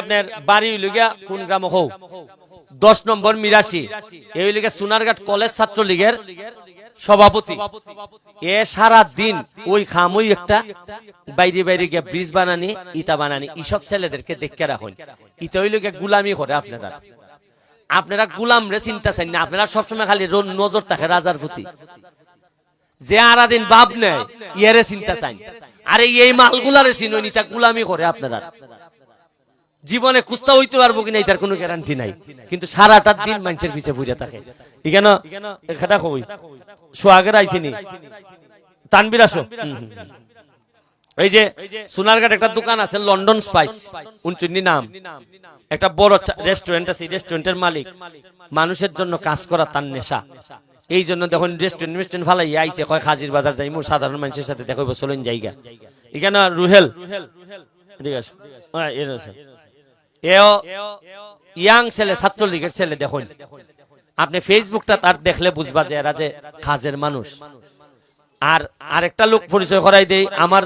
আপনার বাড়ি হইল গিয়া কোন গ্রাম হো 10 নম্বর মিরাশি এই হইল গিয়া সোনারঘাট কলেজ ছাত্রলীগের সভাপতি। এ সারা দিন ওই খামই একটা বাইরে বাইরে গিয়া ব্রিজ বানানি ইটা বানানি এইসব ছেলেদেরকে দেখে রাখুন। ইটা হইল গিয়া গুলামি করে আপনারা। আপনারা গুলাম রে চিন্তা চান না, আপনারা সবসময় খালি নজর থাকে রাজার প্রতি। যে আরাদিন বাপ নেয় ইয়ারে চিন্তা চান, আরে এই মালগুলারে চিনুন, ইটা গুলামি করে আপনারা। জীবনে কুস্তা হইতে পারবো কিনা এটার কোনো গ্যারান্টি নাই, কিন্তু সারাটা দিন মানুষের পিছে ঘুরে থাকে। এখানে এটা কই সোহাগের আইছিনি তানবির আসো। এই যে সোনারঘাট একটা দোকান আছে লন্ডন স্পাইস 59 নাম, একটা বড় রেস্টুরেন্ট আছে। রেস্টুরেন্টের মালিক মানুষের জন্য কাজ করা তার নেশা। এই জন্য দেখুন রেস্টুরেন্ট ফালাই আইছে, কয় হাজির বাজার যাই মোর সাধারণ মানুষের সাথে দেখাইব চলেন জায়গা। এখানে রুহেল ঠিক আছে এও ইয়াং ছেলে, ছাত্রলীগের ছেলে। দেখুন আপনি ফেসবুকটা তার দেখলে বুঝবা যে এরা যে কাজের মানুষ। আর আরেকটা লোক পরিচয় করাই দেই, আমার